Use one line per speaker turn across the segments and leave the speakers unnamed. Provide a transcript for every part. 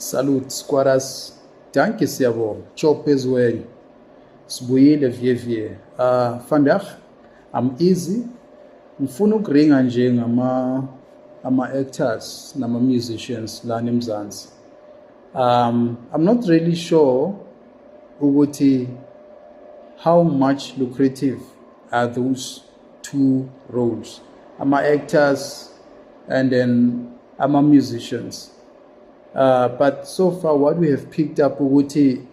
Salute squatters. Danke siyabonga. Chop ezweni. Sibuyile vie. Vandag I'm easy. Ngifuna ukuringa nje ama actors nama musicians la eMzansi. I'm not really sure ukuthi how much lucrative are those two roles. Ama actors and then ama musicians. But so far what we have picked up ukuthi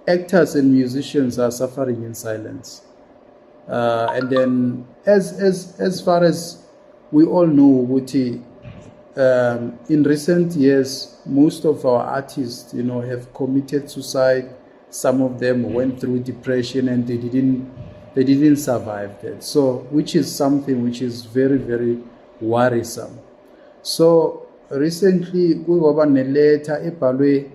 actors and musicians are suffering in silence. And then as far as we all know ukuthi in recent years most of our artists have committed suicide. Some of them went through depression and they didn't survive that, so which is something which is very, very worrisome. So recently kuyoba neleta ebhalwe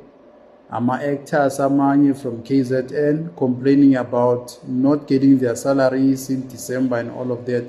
ama actors amanye from KZN complaining about not getting their salaries in December and all of that.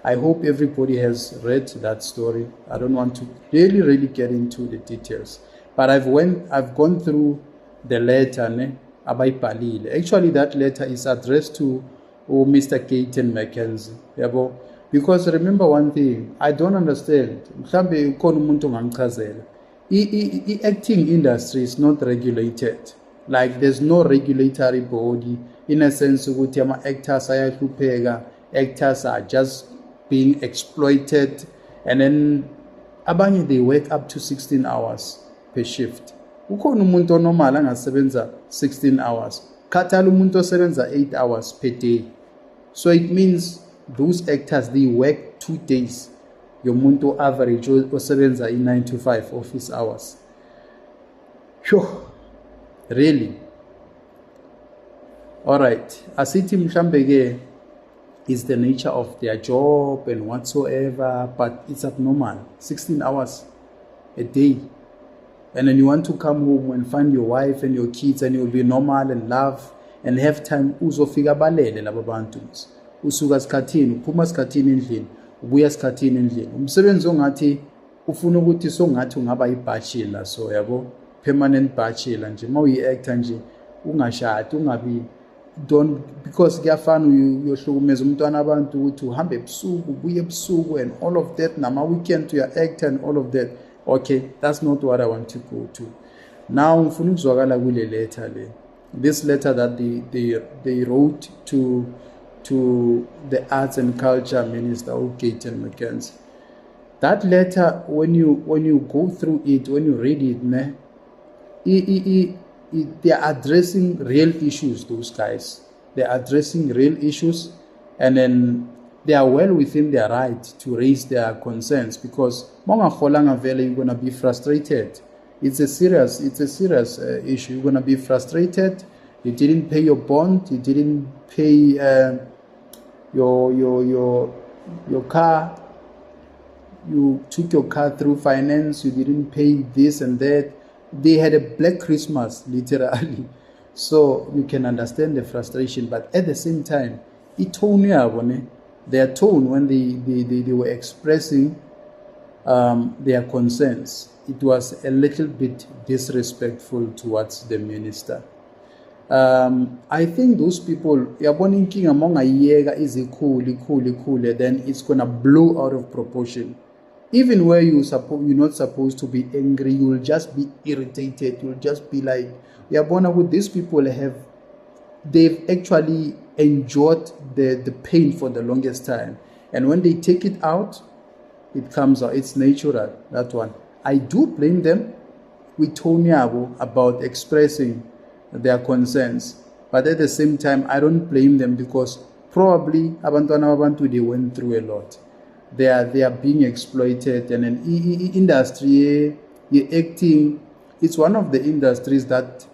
I hope everybody has read that story. I don't want to really get into the details, but I've gone through the letter abayibhalile. Actually that letter is addressed to Mr. Gayton Mckenzie, yabo, because remember one thing I don't understand. Mhlambe ukhona umuntu ongangichazela. I-acting industry is not regulated. Like there's no regulatory body in a sense ukuthi ama actors ayahlupheka, actors are just being exploited, and then abanye they work up to 16 hours per shift. Ukhona umuntu onormal angasebenza 16 hours. Khathala umuntu osebenza 8 hours per day. So it means those actors they work 2 days. Yomuntu average osebenza 9 to 5 office hours. Sure. Really? All right. Asithi mhlambe ke is the nature of their job and whatsoever, but it's abnormal. 16 hours a day. And then you want to come home and find your wife and your kids and you'll be normal and love and have time uzofika balele laba bantu. Usuka sikhathini, uphuma sikhathini endlini, ubuya sikhathini endlini. Umsebenzi ongathi ufuna ukuthi songathi ungaba ibachelor, so yabo, permanent bachelor nje. Mawuyi actor nje ungashadi, ungabi don't, because kuyafana uyohlukumeza umntwana abantu ukuthi uhambe ebusuku ubuye ebusuku and all of that, nama weekend to your actor and all of that. Okay, that's not what I want to go to. Now ngifuna ukuzwakala kule letter le. This letter that they wrote to the Arts and Culture Minister, Gayton Mckenzie. That letter, when you go through it, when you read it, they are addressing real issues. Those guys, they are addressing real issues, and then they are well within their right to raise their concerns, because monga kholanga vele you're gonna be frustrated. It's a serious issue. You're gonna be frustrated. You didn't pay your bond. You didn't pay your car. You took your car through finance. You didn't pay this and that. They had a Black Christmas, literally. So you can understand the frustration. But at the same time, their tone when they were expressing their concerns, it was a little bit disrespectful towards the minister. I think those people, yaboninking among a year is cool, then it's gonna blow out of proportion. Even where you're not supposed to be angry, you'll just be irritated. You'll just be like, yabona, what these people they've actually endured the pain for the longest time, and when they take it out, it comes out. It's natural, that one. I do blame them with Tony about expressing their concerns, but at the same time I don't blame them, because probably abantu they went through a lot. They are being exploited, and an industry, acting, it's one of the industries that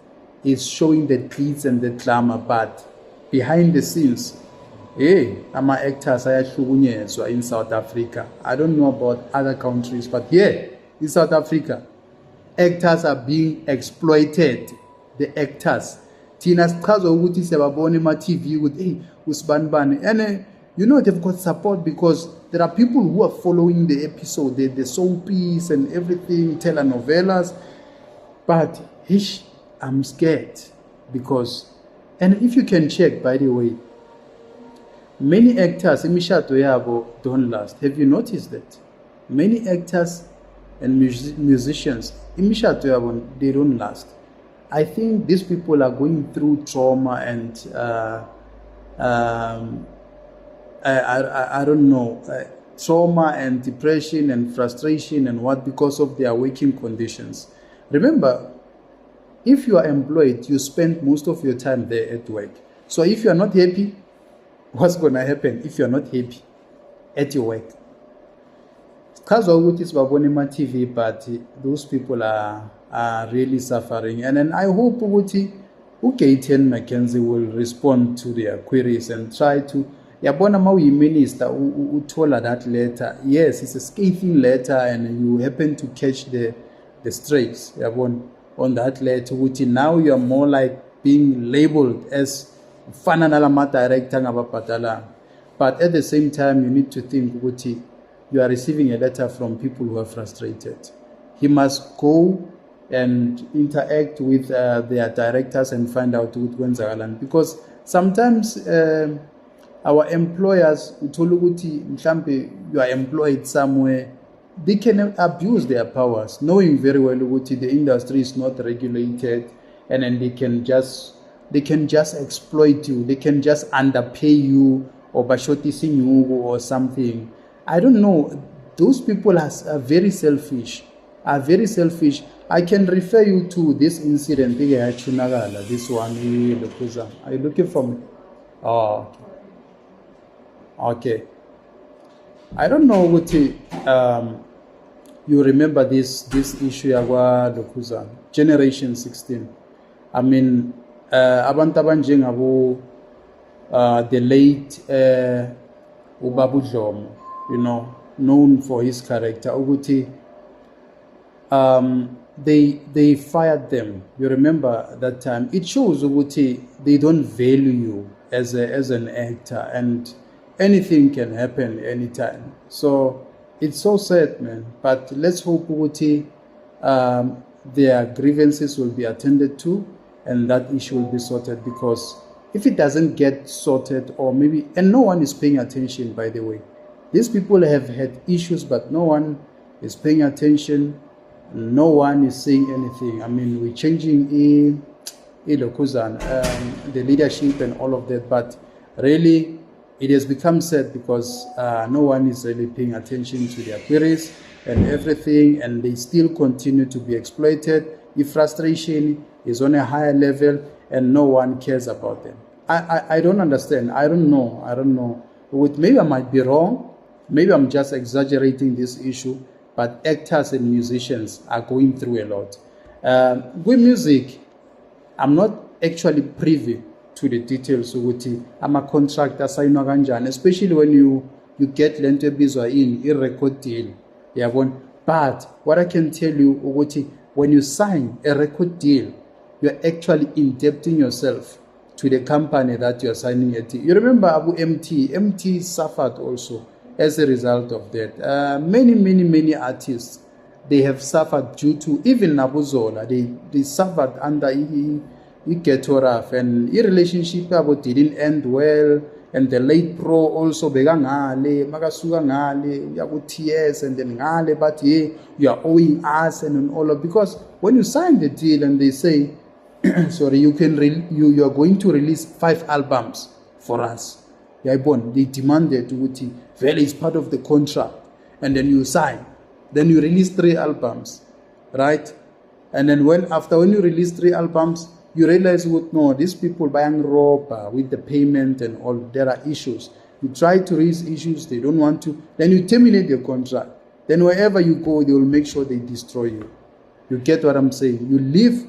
is showing the glitz and the glamour, but behind the scenes, ama actors ayahlukunyezwa in South Africa. I don't know about other countries, but here in South Africa, actors are being exploited. The actors, thina sichazwa ukuthi siyababona ema TV ukuthi usibanibani, and they've got support because there are people who are following the episode, the soapies and everything, telenovelas. But I'm scared because, and if you can check, by the way, many actors imishado yabo don't last. Have you noticed that? Many actors and musicians imishado yabo, they don't last. I think these people are going through trauma and I don't know, trauma and depression and frustration and what, because of their working conditions. Remember, if you are employed, you spend most of your time there at work. So if you are not happy, what's going to happen if you are not happy at your work? Because of what is TV, but those people are really suffering. And then I hope Gayton Mckenzie will respond to their queries and try to. Yabona mawi minister uthola that letter. Yes, it's a scathing letter, and you happen to catch the straits. Yabona on that letter, now you are more like being labeled as fananalama director ngabapatala. But at the same time, you need to think you are receiving a letter from people who are frustrated. He must go and interact with their directors and find out what's going on, because sometimes our employers, you are employed somewhere, they can abuse their powers, knowing very well the industry is not regulated, and then they can just exploit you, they can just underpay you or bashotising you or something. I don't know. Those people are very selfish. I can refer you to this incident. This one, are you looking for me? Oh, okay. I don't know what you remember this issue lokuza Generation 16. I mean, abantu abanjengabo the late Ubabu Dlomo, known for his character. They fired them. You remember that time. It shows they don't value you as an actor, and anything can happen anytime. So it's so sad, man. But let's hope their grievances will be attended to, and that issue will be sorted, because if it doesn't get sorted, or maybe, and no one is paying attention, by the way. These people have had issues, but no one is paying attention. No one is saying anything. I mean, we're changing the leadership and all of that, but really, it has become sad because no one is really paying attention to their queries and everything, and they still continue to be exploited. The frustration is on a higher level, and no one cares about them. I don't understand. I don't know. Maybe I might be wrong. Maybe I'm just exaggerating this issue, but actors and musicians are going through a lot. With music, I'm not actually privy to the details. I'm a contractor, especially when you get lento ebizwa in record deal. But what I can tell you, when you sign a record deal, you're actually indebting yourself to the company that you're signing it to. You remember Abu MT suffered also as a result of that. Many artists, they have suffered due to, even Abu Zola, they suffered under Iketoraf, and the relationship didn't end well, and the late pro also begangale, magasuga ngale, yabu TS, and then ngale, but you are owing us and all of, because when you sign the deal and they say, sorry, you are going to release 5 albums for us. They demanded very is part of the contract, and then you sign, then you release 3 albums, right? And then when you release 3 albums, you realize no, these people buying rob with the payment and all, there are issues. You try to raise issues, they don't want to, then you terminate your contract. Then wherever you go, they will make sure they destroy you. You get what I'm saying? You leave,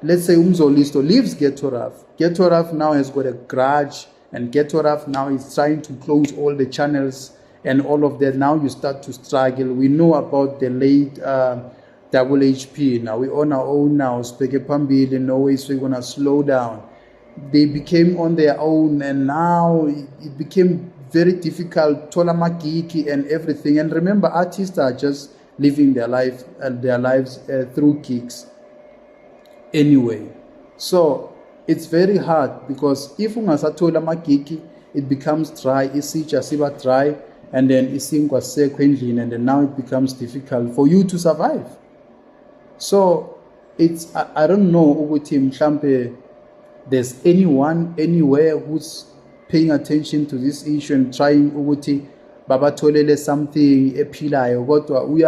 let's say Umzolisto leaves Getoraf. Getoraf now has got a grudge, and Getoraf now is trying to close all the channels and all of that. Now you start to struggle. We know about the late double HP. Now we on our own now. Speke Pambili, no way, so we're going to slow down. They became on their own, and now it became very difficult, tola magiki and everything. And remember, artists are just living their lives through gigs anyway. So it's very hard, because if ungasatola magiki, it becomes dry, isitsha siba dry, and then isinkwa sekho endlini, and then now it becomes difficult for you to survive. So it's, I don't know ukuthi mhlambe there's anyone anywhere who's paying attention to this issue and trying ukuthi babatholele something ephilayo. Kodwa we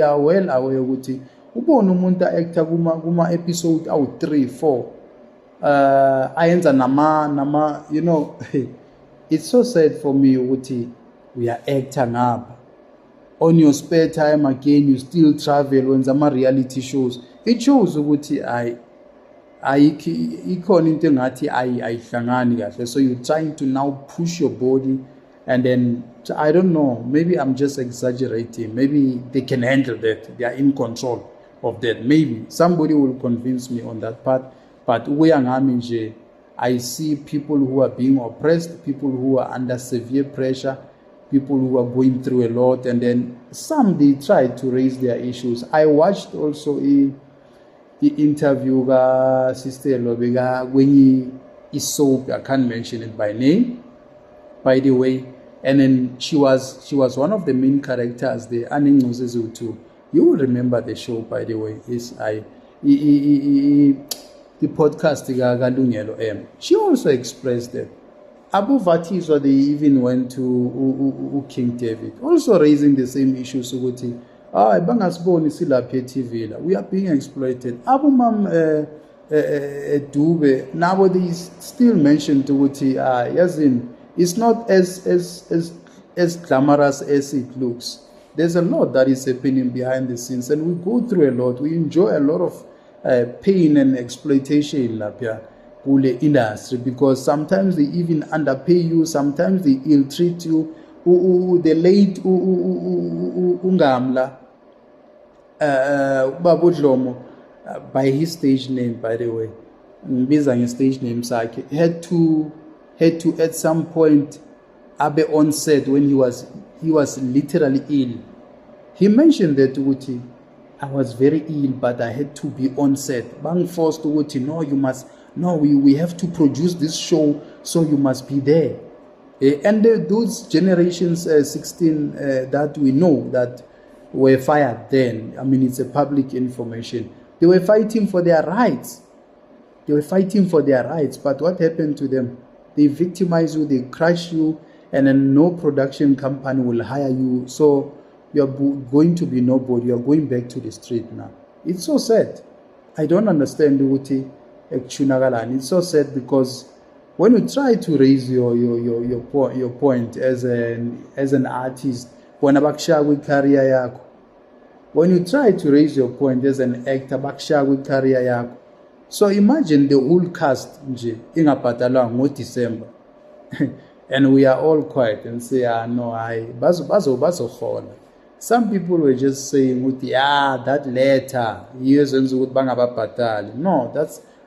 are well aware ukuthi ubona umuntu actor kuma episode awu 3-4 ayenza nama you know. It's so sad for me ukuthi we are actor ngapha. On your spare time again you still travel wenza ama reality shows. It shows ukuthi ikhona into engathi ayihlangani kahle. So you're trying to now push your body, and then I don't know, maybe I'm just exaggerating, maybe they can handle that, they are in control of that. Maybe somebody will convince me on that part. But I see people who are being oppressed, people who are under severe pressure, people who are going through a lot, and then some, they try to raise their issues. I watched also the interview ga Sister Lobega when he soap, I can't mention it by name, by the way, and then she was one of the main characters there. Anning Nozezu too. You will remember the show, by the way. The podcast Galungelo M. She also expressed that Abu Vati's, they even went to King David, also raising the same issues. We are being exploited. Abu Mam Dube, nowadays still mentioned to Yazin. It's not as glamorous as it looks. There's a lot that is happening behind the scenes, and we go through a lot. We enjoy a lot of pain and exploitation in Lapia industry, because sometimes they even underpay you, sometimes they ill-treat you. The late Ungamla Babudlomo, by his stage name, by the way, his stage name had to at some point Abe on set when he was literally ill. He mentioned that Uti, I was very ill, but I had to be on set. Bang forced Uti, no, you must, no, we have to produce this show, so you must be there. And those generations 16 that we know that were fired then, I mean, it's a public information. They were fighting for their rights. But what happened to them? They victimize you, they crush you, and then no production company will hire you. So you're going to be nobody. You're going back to the street now. It's so sad. I don't understand Uti Ekchunagalan. It's so sad, because when you try to raise your point as an artist, when you try to raise your point as an actor, so imagine the whole cast in December, and we are all quiet and say, no, some people were just saying, that letter, no,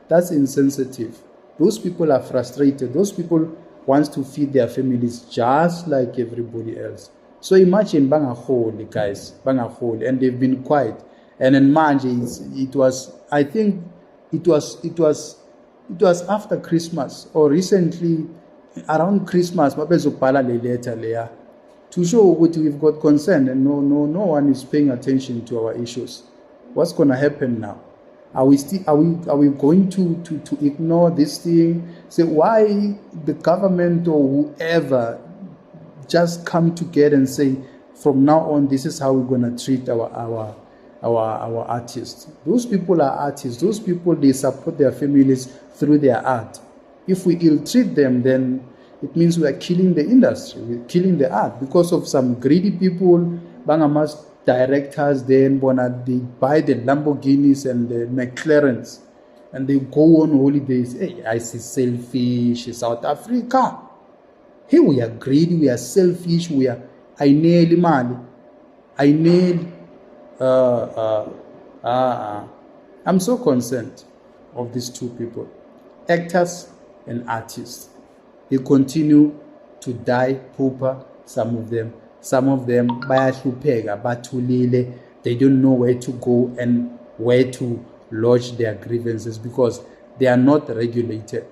that's insensitive. Those people are frustrated. Those people want to feed their families just like everybody else. So imagine Bangahole, guys, Bangahole, and they've been quiet. And then it was, I think it was after Christmas, or recently around Christmas, to show what we've got concern, and no one is paying attention to our issues. What's going to happen now? Are we going to ignore this thing? Say, why the government or whoever just come together and say, from now on, this is how we're going to treat our artists. Those people are artists. Those people, they support their families through their art. If we ill-treat them, then it means we are killing the industry. We're killing the art because of some greedy people. Bangamas directors, then they buy the Lamborghinis and the McLarens, and they go on holidays. Hey, I see selfish South Africa. Hey, we are greedy, we are selfish, I nail money. I'm so concerned of these two people, actors and artists. They continue to die pauper, some of them bayahlupheka, bathulile, they don't know where to go and where to lodge their grievances because they are not regulated.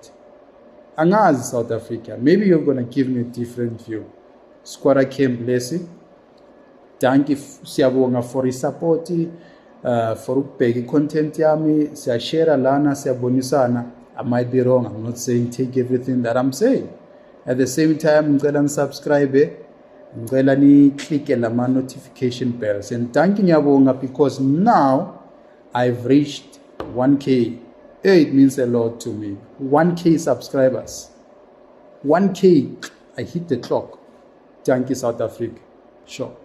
Angazi South Africa, maybe you're going to give me a different view. Squatter Camp blessing. Thank you siyabonga for support, for ukubheka content yami, siyashare lana, siyabonisana. I might be wrong. I'm not saying take everything that I'm saying. At the same time, ngicela subscribe, ngicela ni click lama notification bells. And thank you ngiyabonga because now I've reached 1K. It means a lot to me. 1K subscribers. 1K. I hit the clock. Thank you, South Africa. Sure.